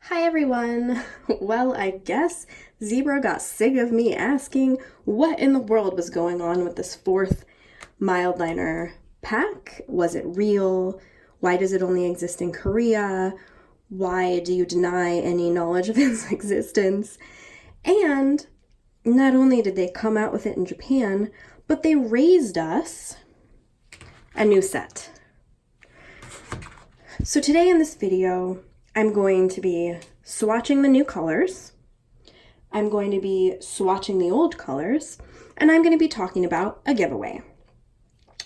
Hi everyone! Well, I guess Zebra got sick of me asking what in the world was going on with this fourth Mildliner pack. Was it real? Why does it only exist in Korea? Why do you deny any knowledge of its existence? And not only did they come out with it in Japan, but they raised us a new set. So today in this video, I'm going to be swatching the new colors, I'm going to be swatching the old colors, and I'm going to be talking about a giveaway.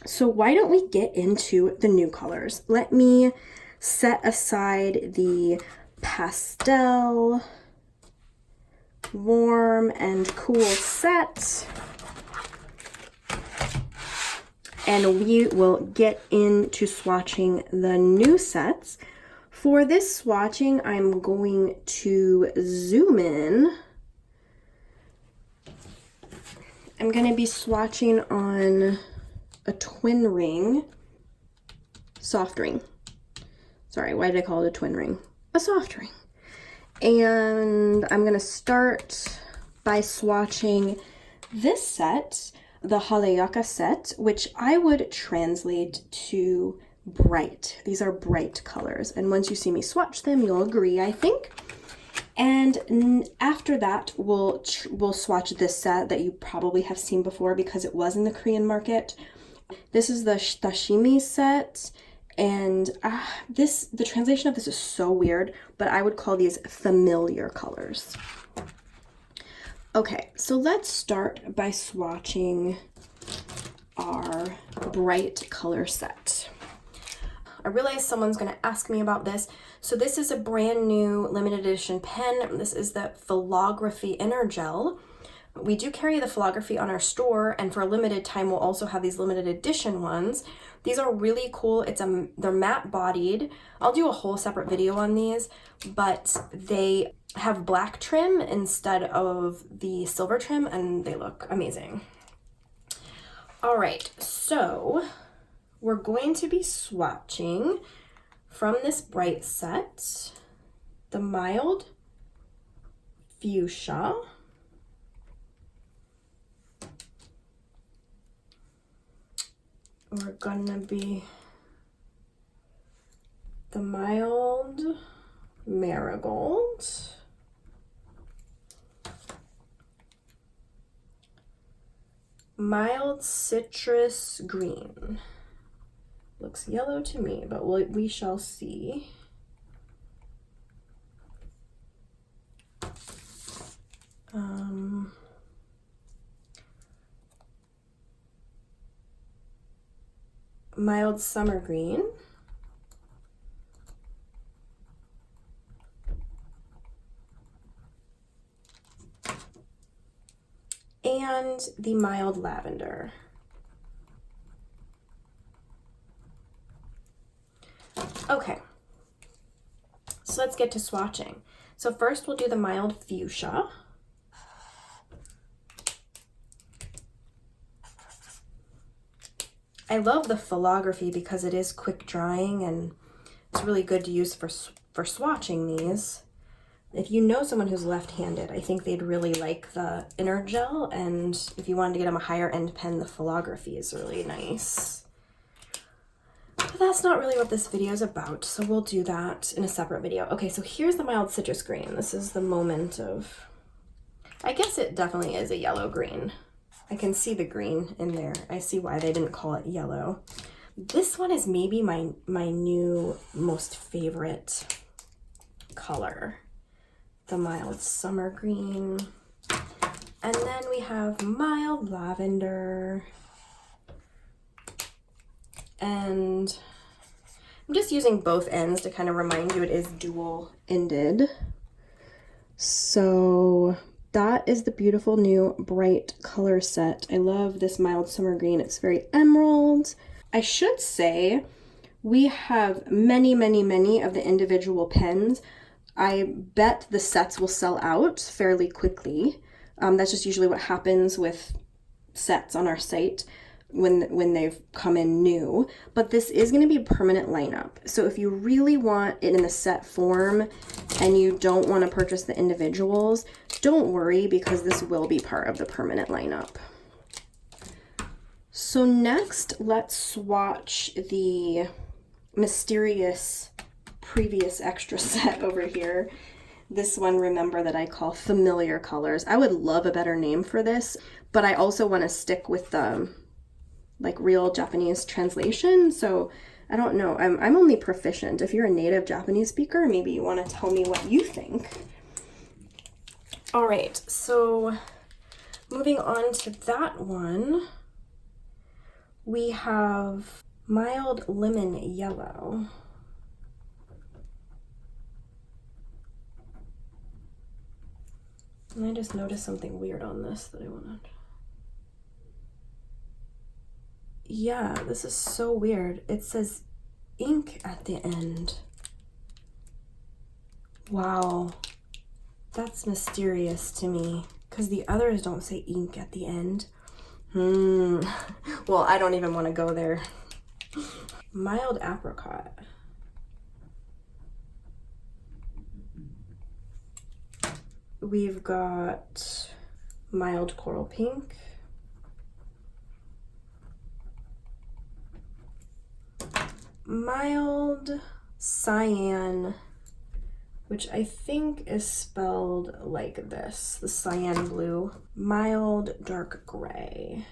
So why don't we get into the new colors? Let me set aside the pastel, warm and cool set, and we will get into swatching the new sets. For this swatching, I'm going to zoom in. I'm going to be swatching on a twin ring, soft ring. Sorry, why did I call it a twin ring? A soft ring. And I'm going to start by swatching this set, the Haleaka set, which I would translate to bright. These are bright colors, and once you see me swatch them, you'll agree, I think. And after that, we'll swatch this set that you probably have seen before because it was in the Korean market. This is the sashimi set, and the translation of this is so weird, but I would call these familiar colors. Okay, so let's start by swatching our bright color set. I realize someone's going to ask me about this. So this is a brand new limited edition pen. This is the Philography Inner Gel. We do carry the Philography on our store, and for a limited time we'll also have these limited edition ones. These are really cool. They're matte bodied. I'll do a whole separate video on these, but they have black trim instead of the silver trim, and they look amazing. All right, so we're going to be swatching from this bright set, the mild fuchsia, we're gonna be the mild marigold, mild citrus green. Looks yellow to me, but we shall see. Mild summer green. And the mild lavender. Okay, so let's get to swatching. So first we'll do the mild fuchsia. I love the Philography because it is quick drying and it's really good to use for swatching these. If you know someone who's left-handed, I think they'd really like the Inner Gel, and if you wanted to get them a higher end pen, the Philography is really nice. But that's not really what this video is about, so we'll do that in a separate video. Okay, so here's the mild citrus green. This is the moment of, I guess it definitely is a yellow green. I can see the green in there. I see why they didn't call it yellow. This one is maybe my new most favorite color. The mild summer green. And then we have mild lavender. And I'm just using both ends to kind of remind you it is dual-ended. So that is the beautiful new bright color set. I love this mild summer green. It's very emerald. I should say we have many of the individual pens. I bet the sets will sell out fairly quickly. That's just usually what happens with sets on our site. when they've come in new, but this is going to be a permanent lineup. So if you really want it in a set form and you don't want to purchase the individuals, don't worry, because this will be part of the permanent lineup. So next, let's swatch the mysterious previous extra set over here. This one, remember, that I call Familiar Colors. I would love a better name for this, but I also want to stick with the like real Japanese translation. So I don't know. I'm only proficient. If you're a native Japanese speaker, maybe you want to tell me what you think. All right, so moving on to that one, we have Mild Lemon Yellow. And I just noticed something weird on this that I wanted. Yeah, this is so weird. It says ink at the end. Wow. That's mysterious to me, because the others don't say ink at the end. Well, I don't even want to go there. Mild Apricot. We've got Mild Coral Pink. Mild Cyan, which I think is spelled like this, the cyan blue. Mild Dark Gray.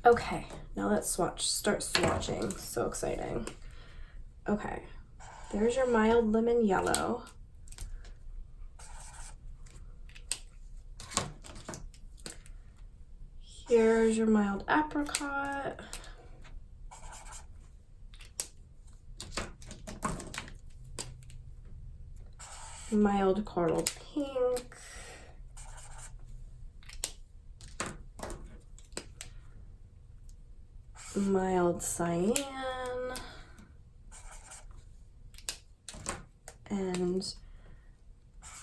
Okay, now let's start swatching. So exciting. Okay, there's your Mild Lemon Yellow. Here's your Mild Apricot. Mild Coral Pink. Mild Cyan. And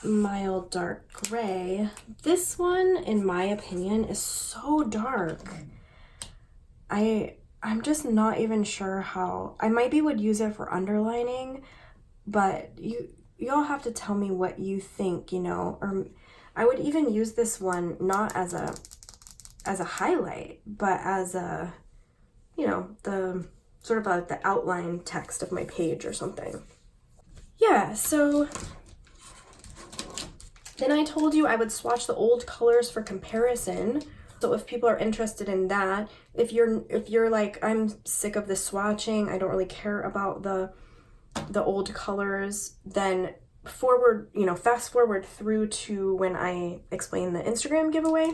Mild Dark Gray. This one, in my opinion, is so dark. I'm just not even sure how. I maybe would use it for underlining, but y'all have to tell me what you think, you know. Or I would even use this one not as a highlight, but as a, you know, the sort of like the outline text of my page or something. Yeah, so then I told you I would swatch the old colors for comparison. So if people are interested in that, if you're like, I'm sick of the swatching, I don't really care about the old colors, then fast forward through to when I explain the Instagram giveaway,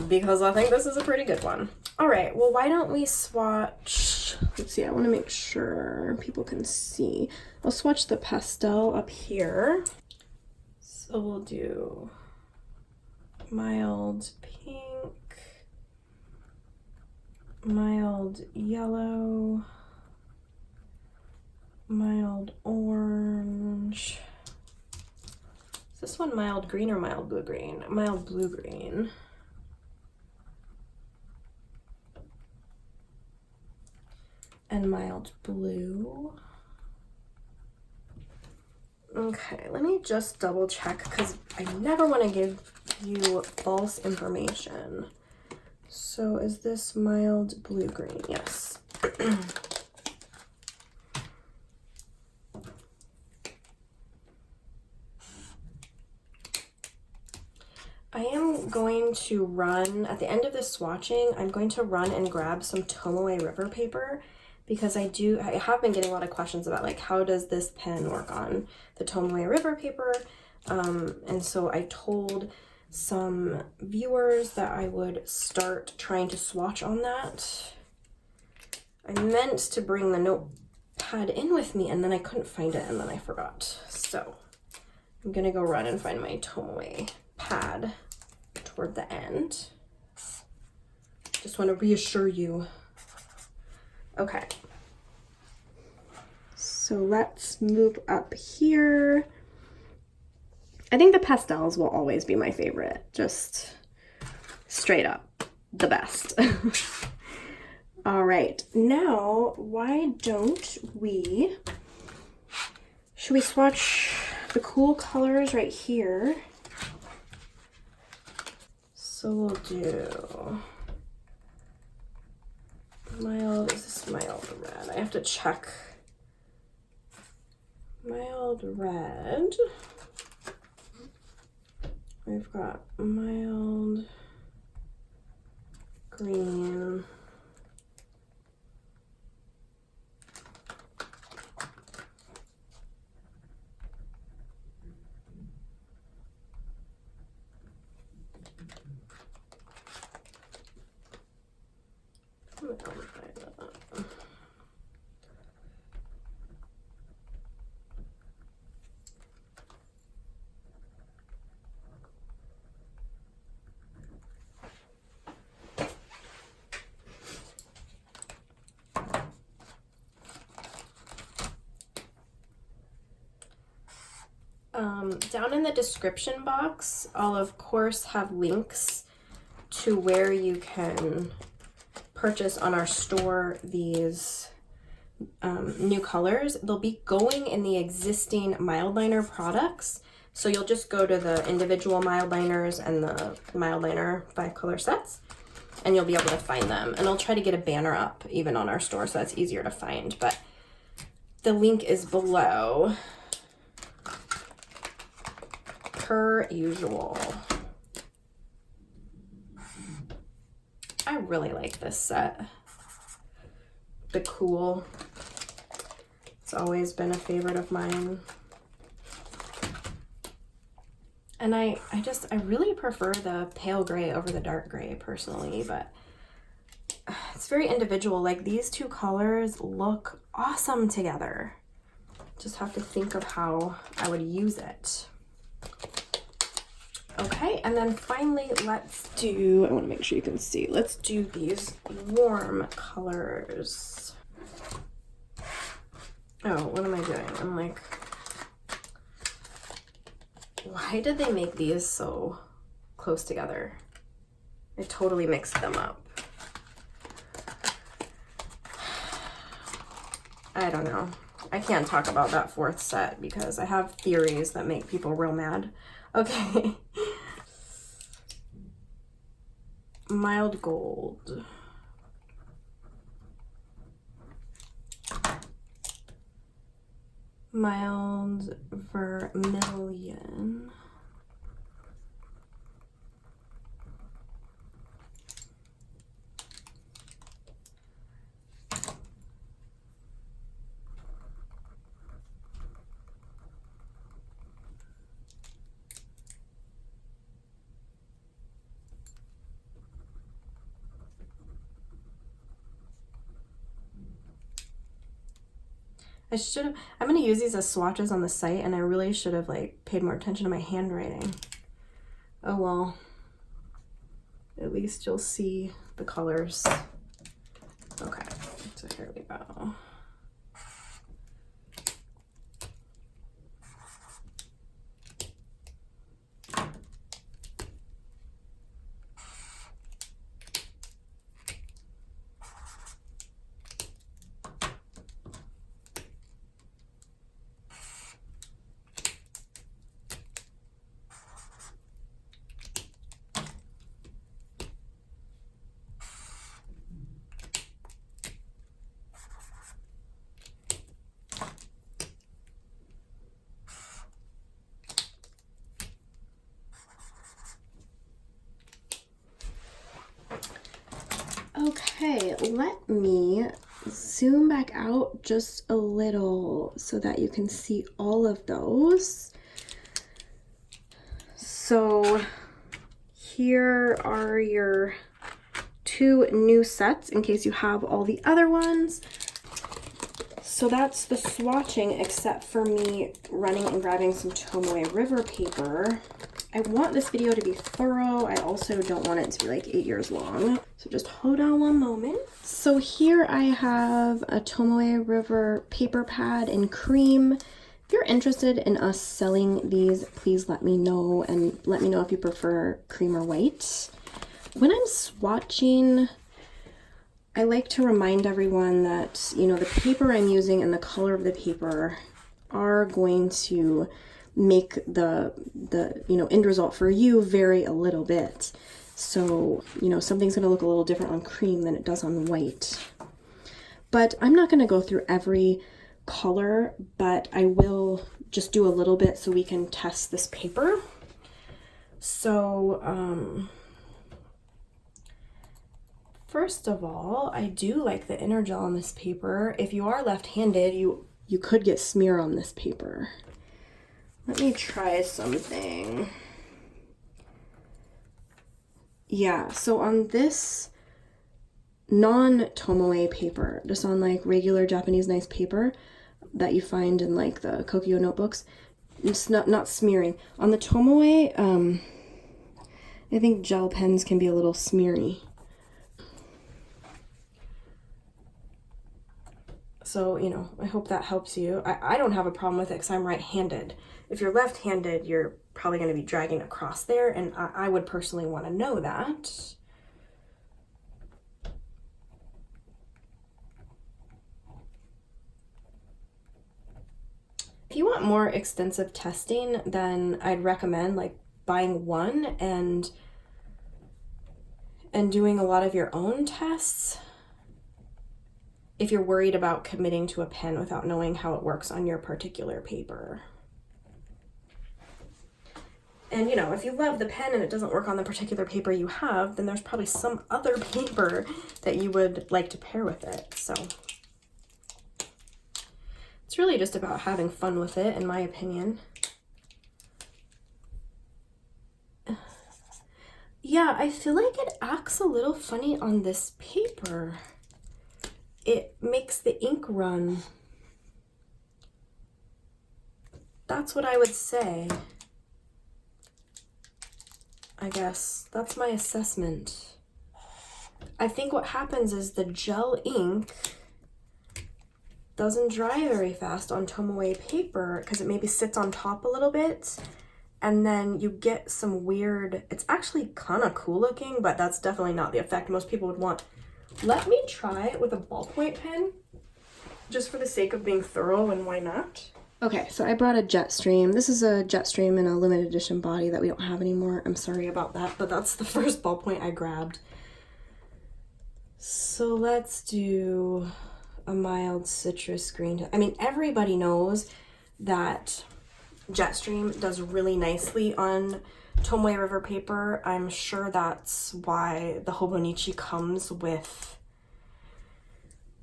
because I think this is a pretty good one. All right, well, why don't we swatch, let's see, I want to make sure people can see. I'll swatch the pastel up here. So we'll do mild pink, mild yellow, mild orange. Is this one mild green or mild blue green? Mild blue green. And mild blue. Okay, let me just double check, because I never want to give you false information. So is this mild blue green? Yes. I am going to run, at the end of this swatching, I'm going to run and grab some Tomoe River paper, because I have been getting a lot of questions about, like, how does this pen work on the Tomoe River paper? And so I told some viewers that I would start trying to swatch on that. I meant to bring the notepad in with me, and then I couldn't find it, and then I forgot. So I'm gonna go run and find my Tomoe pad toward the end. Just want to reassure you. Okay, so let's move up here. I think the pastels will always be my favorite. Just straight up the best. All right, now why don't we, should we swatch the cool colors right here? So we'll do mild, is this mild red? I have to check. Mild red. We've got mild green. Down in the description box, I'll of course have links to where you can purchase on our store these new colors. They'll be going in the existing Mildliner products. So you'll just go to the individual Mildliners and the Mildliner 5-color sets, and you'll be able to find them. And I'll try to get a banner up even on our store so that's easier to find. But the link is below. Per usual. I really like this set. The cool. It's always been a favorite of mine. And I really prefer the pale gray over the dark gray personally, but it's very individual. Like these two colors look awesome together. Just have to think of how I would use it. Okay, and then finally, let's do, I want to make sure you can see, let's do these warm colors. Oh, what am I doing? I'm like, why did they make these so close together? I totally mixed them up. I don't know. I can't talk about that fourth set because I have theories that make people real mad. Okay. Mild gold. Mild vermilion. I'm going to use these as swatches on the site, and I really should have like paid more attention to my handwriting. Oh well. At least you'll see the colors. Okay, so here we go. Okay, let me zoom back out just a little so that you can see all of those. So here are your two new sets in case you have all the other ones. So that's the swatching, except for me running and grabbing some Tomoe River paper. I want this video to be thorough. I also don't want it to be like 8 years long. So just hold on one moment. So here I have a Tomoe River paper pad in cream. If you're interested in us selling these, please let me know, and let me know if you prefer cream or white. When I'm swatching, I like to remind everyone that, you know, the paper I'm using and the color of the paper are going to make the you know, end result for you vary a little bit. So, you know, something's going to look a little different on cream than it does on white. But I'm not going to go through every color, but I will just do a little bit so we can test this paper. So, first of all, I do like the inner gel on this paper. If you are left-handed, you could get smear on this paper. Let me try something. Yeah, so on this non-tomoe paper, just on like regular Japanese nice paper that you find in like the Kokyo notebooks, it's not smearing. On the tomoe, I think gel pens can be a little smeary. So, you know, I hope that helps you. I don't have a problem with it because I'm right-handed. If you're left-handed, you're probably going to be dragging across there, and I would personally want to know that. If you want more extensive testing, then I'd recommend like buying one and doing a lot of your own tests if you're worried about committing to a pen without knowing how it works on your particular paper. And, you know, if you love the pen and it doesn't work on the particular paper you have, then there's probably some other paper that you would like to pair with it. So it's really just about having fun with it, in my opinion. Yeah, I feel like it acts a little funny on this paper. It makes the ink run. That's what I would say. I guess that's my assessment. I think what happens is the gel ink doesn't dry very fast on tomoe paper because it maybe sits on top a little bit, and then you get some weird, it's actually kind of cool looking, but that's definitely not the effect most people would want. Let me try it with a ballpoint pen, just for the sake of being thorough, and why not? Okay, so I brought a Jetstream. This is a Jetstream in a limited edition body that we don't have anymore. I'm sorry about that, but that's the first ballpoint I grabbed. So let's do a mild citrus green. I mean, everybody knows that Jetstream does really nicely on Tomoe River paper. I'm sure that's why the Hobonichi comes with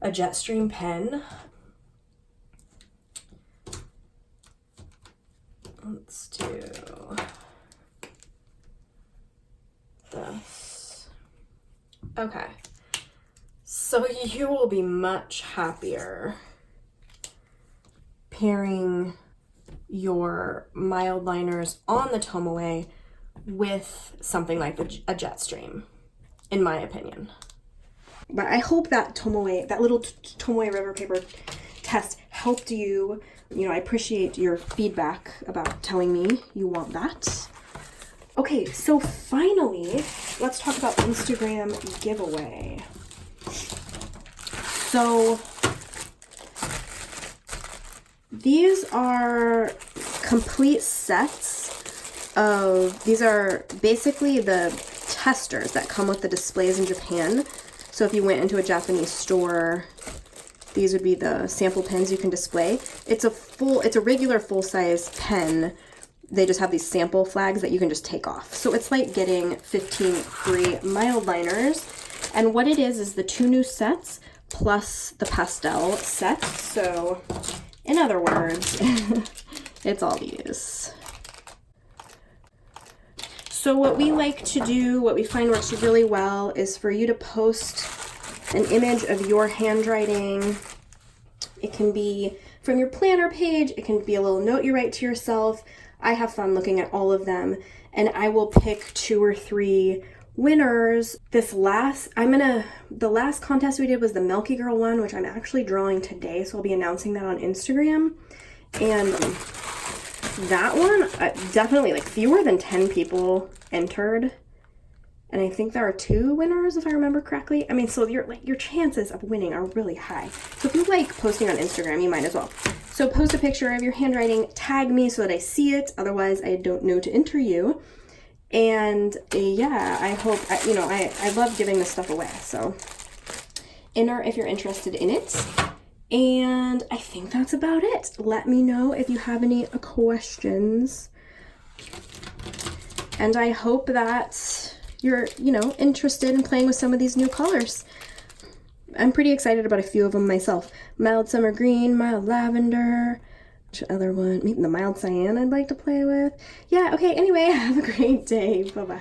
a Jetstream pen. Let's do this. Okay. So you will be much happier pairing your Mildliners on the Tomoe with something like a Jetstream, in my opinion. But I hope that Tomoe, that little Tomoe River paper test helped you. You know, I appreciate your feedback about telling me you want that. Okay, so finally, let's talk about Instagram giveaway. So these are complete sets of, these are basically the testers that come with the displays in Japan. So if you went into a Japanese store, these would be the sample pens you can display. It's a regular full-size pen. They just have these sample flags that you can just take off. So it's like getting 15 free Mildliners. And what it is the 2 new sets plus the pastel set. So in other words, it's all these. So what we like to do, what we find works really well, is for you to post an image of your handwriting. It can be from your planner page. It can be a little note you write to yourself. I have fun looking at all of them, and I will pick 2 or 3 winners. The last contest we did was the Milky Girl one, which I'm actually drawing today, so I'll be announcing that on Instagram. And that one, definitely like fewer than 10 people entered. And I think there are 2 winners, if I remember correctly. I mean, so your chances of winning are really high. So if you like posting on Instagram, you might as well. So post a picture of your handwriting, tag me so that I see it. Otherwise, I don't know to enter you. And yeah, I hope, you know, I love giving this stuff away. So enter if you're interested in it. And I think that's about it. Let me know if you have any questions. And I hope that you're, you know, interested in playing with some of these new colors. I'm pretty excited about a few of them myself. Mild summer green, mild lavender. Which other one? Maybe the mild cyan I'd like to play with. Yeah, okay, anyway, have a great day. Bye-bye.